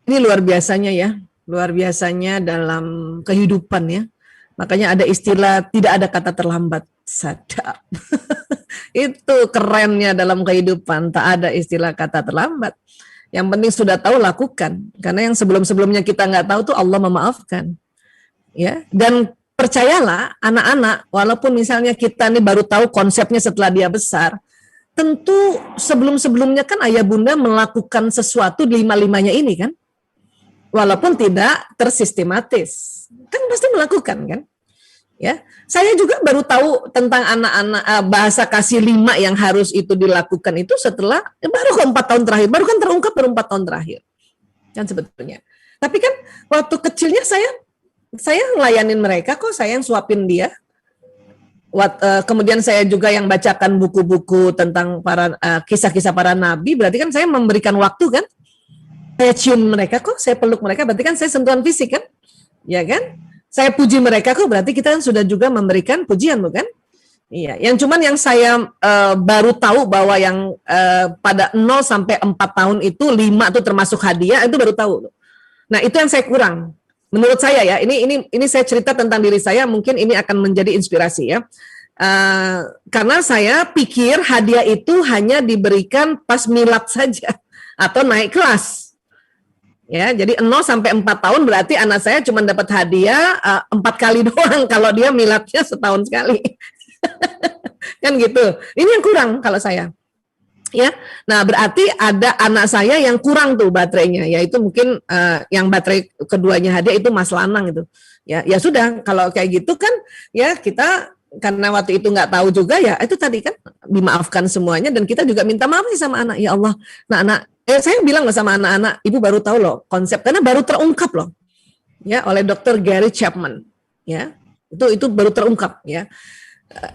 Ini luar biasanya dalam kehidupan ya. Makanya ada istilah tidak ada kata terlambat. Sadap. Itu kerennya dalam kehidupan, tak ada istilah kata terlambat. Yang penting sudah tahu lakukan. Karena yang sebelum-sebelumnya kita nggak tahu tuh Allah memaafkan. Ya, dan percayalah anak-anak, walaupun misalnya kita nih baru tahu konsepnya setelah dia besar, tentu sebelum-sebelumnya kan ayah bunda melakukan sesuatu di lima-limanya ini kan, walaupun tidak tersistematis, kan pasti melakukan kan. Ya, saya juga baru tahu tentang anak-anak bahasa kasih 5 yang harus itu dilakukan itu setelah baru ke 4 tahun terakhir, baru kan terungkap baru 4 tahun terakhir kan sebetulnya. Tapi kan waktu kecilnya saya ngelayanin mereka kok, saya yang suapin dia. Kemudian saya juga yang bacakan buku-buku tentang para kisah-kisah para nabi, berarti kan saya memberikan waktu kan. Saya cium mereka kok, saya peluk mereka, berarti kan saya sentuhan fisik kan? Ya kan? Saya puji mereka kok, berarti kita kan sudah juga memberikan pujian bukan? Iya, yang cuman yang saya baru tahu bahwa yang pada 0 sampai 4 tahun itu 5 itu termasuk hadiah, itu baru tahu. Nah, itu yang saya kurang. Menurut saya ya, ini saya cerita tentang diri saya, mungkin ini akan menjadi inspirasi ya. Karena saya pikir hadiah itu hanya diberikan pas milad saja atau naik kelas. Ya, jadi 0 sampai 4 tahun berarti anak saya cuma dapat hadiah 4 kali doang kalau dia miladnya setahun sekali. Kan gitu. Ini yang kurang kalau saya. Ya. Nah, berarti ada anak saya yang kurang tuh baterainya, yaitu mungkin yang baterai keduanya hadiah itu Mas Lanang itu. Ya sudah, kalau kayak gitu kan ya kita karena waktu itu nggak tahu juga ya, itu tadi kan dimaafkan semuanya dan kita juga minta maaf sih sama anak. Ya Allah, anak saya bilang loh sama anak-anak, ibu baru tahu loh konsep karena baru terungkap loh. Ya, oleh Dr. Gary Chapman. Ya. Itu baru terungkap ya.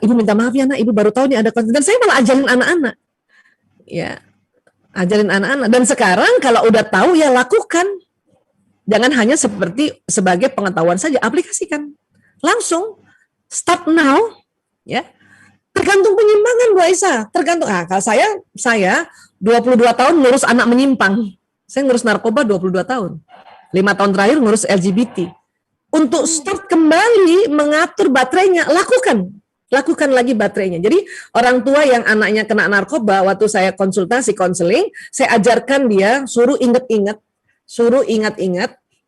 Ibu minta maaf ya Nak, ibu baru tahu nih ada konsep dan saya malah ajarin anak-anak. Ya, ajarin anak-anak. Dan sekarang kalau udah tahu ya lakukan. Jangan hanya sebagai pengetahuan saja, aplikasikan. Langsung start now, ya. Tergantung penyimpangan Bu Aisyah, tergantung. Kalau saya 22 tahun ngurus anak menyimpang. Saya ngurus narkoba 22 tahun. 5 tahun terakhir ngurus LGBT. Untuk start kembali mengatur baterainya, lakukan lagi baterainya. Jadi orang tua yang anaknya kena narkoba, waktu saya konsultasi konseling, saya ajarkan dia suruh ingat-ingat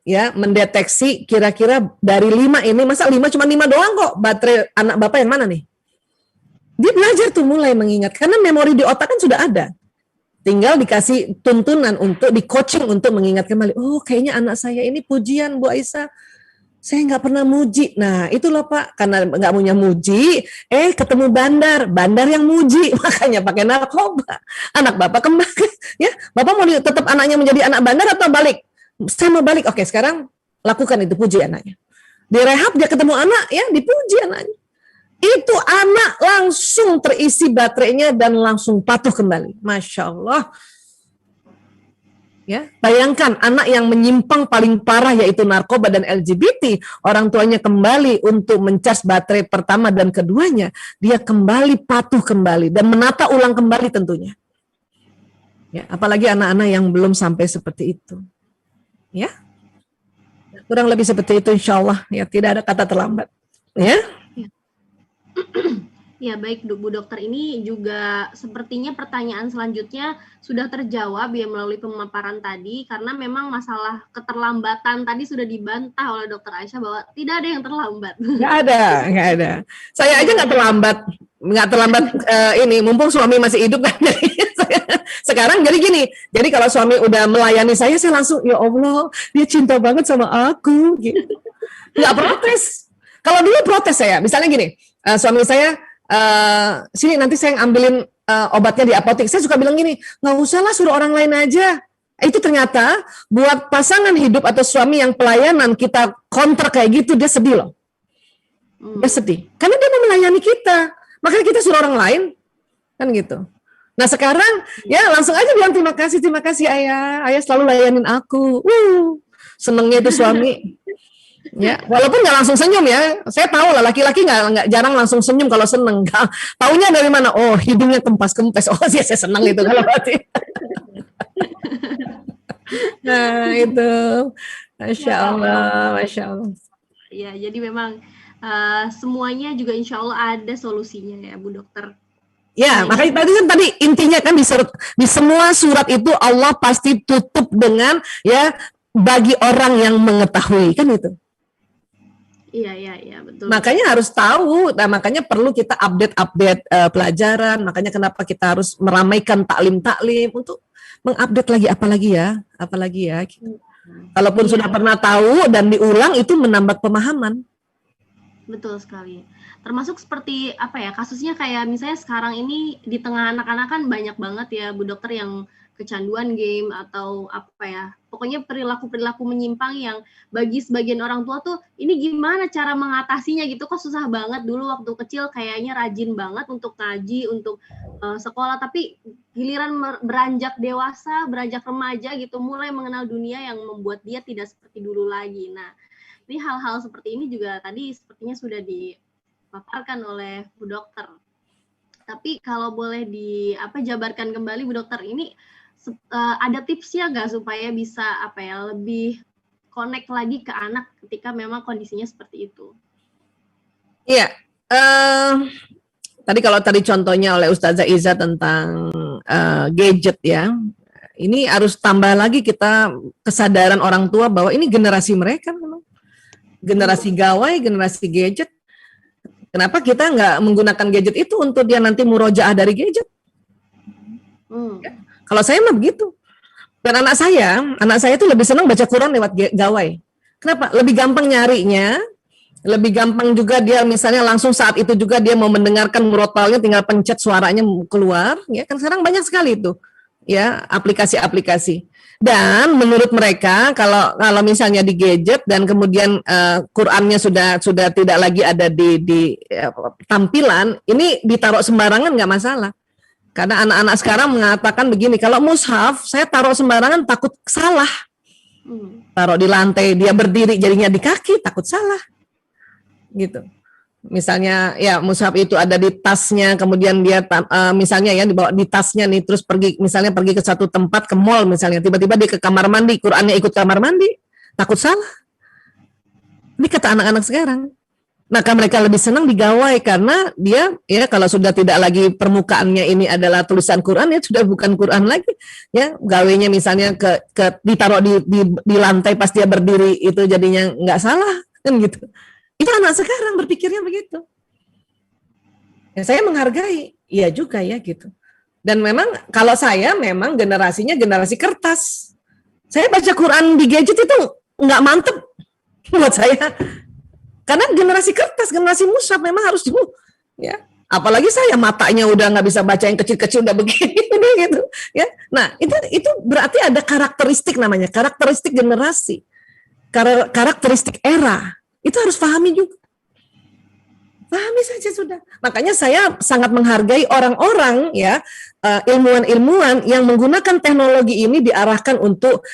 ya, mendeteksi kira-kira dari 5 ini, masa 5 cuma 5 doang kok, baterai anak Bapak yang mana nih? Dia belajar tuh mulai mengingat, karena memori di otak kan sudah ada. Tinggal dikasih tuntunan untuk di coaching untuk mengingat kembali. Oh, kayaknya anak saya ini pujian Bu Aisyah. Saya nggak pernah muji. Nah, itu loh Pak, karena nggak punya muji, ketemu bandar yang muji, makanya pakai narkoba. Anak Bapak kembali, ya, Bapak mau tetap anaknya menjadi anak bandar atau balik? Saya mau balik. Oke, sekarang lakukan itu, puji anaknya. Direhab dia ketemu anak, ya, dipuji anaknya. Itu anak langsung terisi baterainya dan langsung patuh kembali. Masya Allah. Ya, bayangkan anak yang menyimpang paling parah yaitu narkoba dan LGBT, orang tuanya kembali untuk mencas baterai pertama dan keduanya, dia kembali patuh kembali dan menata ulang kembali tentunya. Ya, apalagi anak-anak yang belum sampai seperti itu. Ya, kurang lebih seperti itu insya Allah. Ya, tidak ada kata terlambat. Ya. Ya baik Bu Dokter, ini juga sepertinya pertanyaan selanjutnya sudah terjawab ya melalui pemaparan tadi, karena memang masalah keterlambatan tadi sudah dibantah oleh Dokter Aisyah bahwa tidak ada yang terlambat. Nggak ada. Saya aja nggak terlambat ini, mumpung suami masih hidup kan. Sekarang jadi gini, jadi kalau suami udah melayani saya langsung, ya Allah, dia cinta banget sama aku. Gitu. Nggak protes. Kalau dulu protes saya, misalnya gini, suami saya, sini nanti saya ambilin obatnya di apotek. Saya suka bilang gini, nggak usah lah, suruh orang lain aja. Itu ternyata buat pasangan hidup atau suami yang pelayanan kita kontrak kayak gitu, dia sedih loh. Dia sedih, karena dia mau melayani kita. Makanya kita suruh orang lain, kan gitu. Nah sekarang ya langsung aja bilang terima kasih ayah selalu layanin aku. Senengnya itu suami. Ya, walaupun nggak langsung senyum ya, saya tahu lah laki-laki nggak jarang langsung senyum kalau seneng. Taunya dari mana? Oh, hidungnya kempes. Oh, saya senang itu kalau berarti. Nah, itu. Masya Ya, Allah, Masya Allah. ya, jadi memang semuanya juga insya Allah ada solusinya ya Bu Dokter. Ya, Nah, makanya tadi intinya kan di semua surat itu Allah pasti tutup dengan ya bagi orang yang mengetahui, kan itu. Iya, betul. Makanya harus tahu, nah makanya perlu kita update pelajaran, makanya kenapa kita harus meramaikan taklim untuk mengupdate lagi apalagi ya. Gitu. Kalaupun sudah pernah tahu dan diulang itu menambah pemahaman. Betul sekali. Termasuk seperti apa ya, kasusnya kayak misalnya sekarang ini di tengah anak-anak kan banyak banget ya Bu Dokter yang kecanduan game atau apa ya, pokoknya perilaku-perilaku menyimpang yang bagi sebagian orang tua tuh ini gimana cara mengatasinya gitu, kok susah banget. Dulu waktu kecil kayaknya rajin banget untuk ngaji, untuk sekolah, tapi giliran beranjak dewasa, beranjak remaja gitu, mulai mengenal dunia yang membuat dia tidak seperti dulu lagi. Nah, ini hal-hal seperti ini juga tadi sepertinya sudah dipaparkan oleh Bu Dokter. Tapi kalau boleh jabarkan kembali Bu Dokter, ini ada tipsnya nggak supaya bisa lebih connect lagi ke anak ketika memang kondisinya seperti itu? Iya. Tadi contohnya oleh Ustazah Iza tentang gadget ya. Ini harus tambah lagi kita kesadaran orang tua bahwa ini generasi mereka memang. Generasi gawai, generasi gadget. Kenapa kita nggak menggunakan gadget itu untuk dia nanti murojaah dari gadget? Ya. Kalau saya mah begitu. Dan anak saya itu lebih senang baca Quran lewat gawai. Kenapa? Lebih gampang nyarinya, lebih gampang juga dia misalnya langsung saat itu juga dia mau mendengarkan murotalnya, tinggal pencet suaranya keluar. Ya kan sekarang banyak sekali itu, ya aplikasi-aplikasi. Dan menurut mereka kalau misalnya di gadget dan kemudian Qurannya sudah tidak lagi ada di tampilan, ini ditaruh sembarangan nggak masalah. Karena anak-anak sekarang mengatakan begini, kalau mushaf saya taruh sembarangan takut salah. Taruh di lantai, dia berdiri jadinya di kaki, takut salah. Gitu. Misalnya ya mushaf itu ada di tasnya, kemudian dia misalnya ya dibawa di tasnya nih, terus pergi ke satu tempat, ke mall misalnya, tiba-tiba dia ke kamar mandi, Qurannya ikut kamar mandi, takut salah. Ini kata anak-anak sekarang. Maka mereka lebih senang digawai karena dia ya kalau sudah tidak lagi permukaannya ini adalah tulisan Quran, ya sudah bukan Quran lagi, ya gawainya misalnya ditaruh di lantai pas dia berdiri itu jadinya nggak salah kan gitu. Itu anak sekarang berpikirnya begitu. Ya, saya menghargai, iya juga ya gitu. Dan memang kalau saya memang generasinya generasi kertas. Saya baca Quran di gadget itu nggak mantep buat saya. Karena generasi kertas, generasi mushaf memang harus ya. Apalagi saya matanya udah nggak bisa baca yang kecil-kecil udah begini gitu ya. Nah, itu berarti ada karakteristik namanya, karakteristik generasi. Karakteristik era. Itu harus pahami juga. Pahami saja sudah. Makanya saya sangat menghargai orang-orang ya, ilmuwan-ilmuwan yang menggunakan teknologi ini diarahkan untuk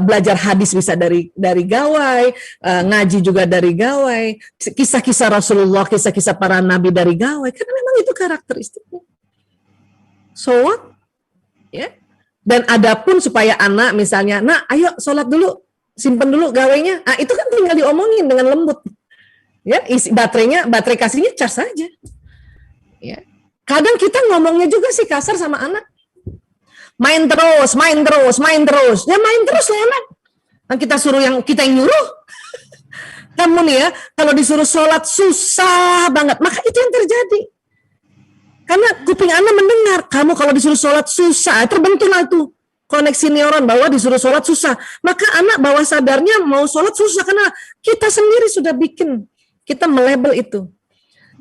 belajar hadis bisa dari gawai, ngaji juga dari gawai, kisah-kisah Rasulullah, kisah-kisah para nabi dari gawai, karena memang itu karakteristiknya. So what? Ya. Dan adapun supaya anak misalnya, nah ayo sholat dulu, simpen dulu gawainya, itu kan tinggal diomongin dengan lembut. Ya, isi baterai kasihnya cas saja. Ya. Kadang kita ngomongnya juga sih kasar sama anak. Main terus. Ya main terus lah anak. Nah, kita yang nyuruh. Kamu nih ya, kalau disuruh sholat susah banget. Maka itu yang terjadi. Karena kuping anak mendengar, kamu kalau disuruh sholat susah, terbentuklah itu koneksi neuron bahwa disuruh sholat susah. Maka anak bawah sadarnya mau sholat susah karena kita sendiri sudah bikin. Kita melabel itu.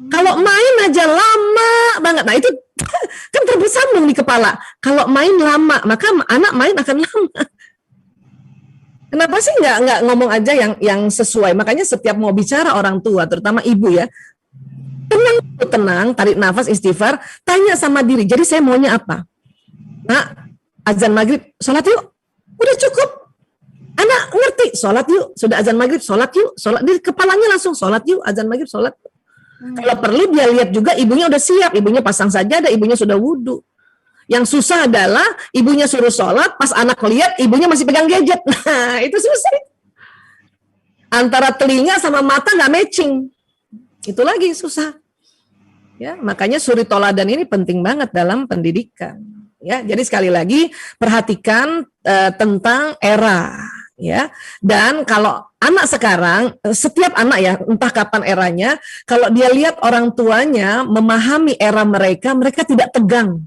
Kalau main aja lama banget. Nah itu kan tersambung di kepala. Kalau main lama, maka anak main akan lama. Kenapa sih nggak ngomong aja yang sesuai? Makanya setiap mau bicara orang tua, terutama ibu ya, tenang, tarik nafas, istighfar, tanya sama diri. Jadi saya maunya apa? Nah, azan maghrib, sholat yuk. Udah cukup. Anak ngerti, sholat yuk, sudah azan maghrib, sholat yuk, sholat di kepalanya langsung, sholat yuk, azan maghrib, sholat. Kalau perlu dia lihat juga ibunya udah siap, ibunya pasang sajadah, ibunya sudah wudhu. Yang susah adalah ibunya suruh sholat, pas anak lihat ibunya masih pegang gadget. Nah, itu susah. Antara telinga sama mata nggak matching. Itu lagi susah. Ya, makanya suri toladan ini penting banget dalam pendidikan. Ya, jadi sekali lagi perhatikan tentang era. Ya, dan kalau anak sekarang, setiap anak ya, entah kapan eranya, kalau dia lihat orang tuanya memahami era mereka, mereka tidak tegang.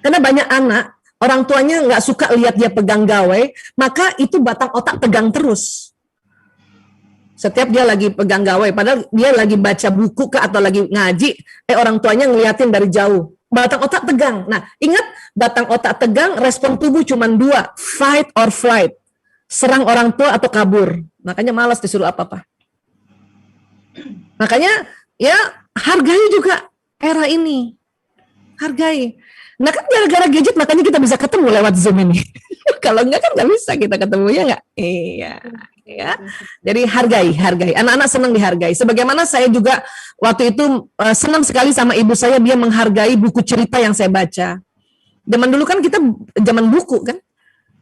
Karena banyak anak, orang tuanya nggak suka lihat dia pegang gawai, maka itu batang otak tegang terus. Setiap dia lagi pegang gawai, padahal dia lagi baca buku atau lagi ngaji, orang tuanya ngeliatin dari jauh. Batang otak tegang. Nah, ingat, batang otak tegang, respon tubuh cuma 2, fight or flight. Serang orang tua atau kabur. Makanya malas disuruh apa-apa. Makanya, ya hargai juga era ini. Hargai. Nah kan gara-gara gadget makanya kita bisa ketemu lewat Zoom ini. Kalau enggak kan nggak bisa kita ketemu, ya nggak? Iya. Ya. Jadi hargai. Anak-anak senang dihargai. Sebagaimana saya juga waktu itu senang sekali sama ibu saya, dia menghargai buku cerita yang saya baca. Zaman dulu kan kita zaman buku kan.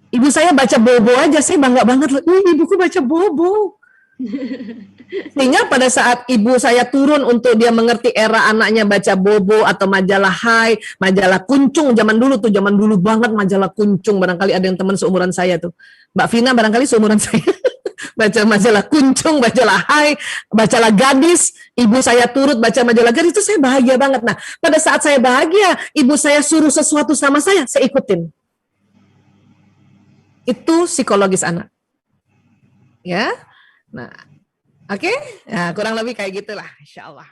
Ibu saya baca Bobo aja, saya bangga banget. Ibuku baca Bobo. Sehingga pada saat ibu saya turun untuk dia mengerti era anaknya baca Bobo atau majalah Hai, majalah Kuncung, zaman dulu banget majalah Kuncung, barangkali ada yang teman seumuran saya tuh. Mbak Vina barangkali seumuran saya. Baca majalah Kuncung, majalah Hai, majalah Gadis, ibu saya turut baca majalah Gadis, itu saya bahagia banget. Nah, pada saat saya bahagia, ibu saya suruh sesuatu sama saya ikutin. Itu psikologis anak. Ya. Nah, oke, nah, kurang lebih kayak gitulah, insya Allah.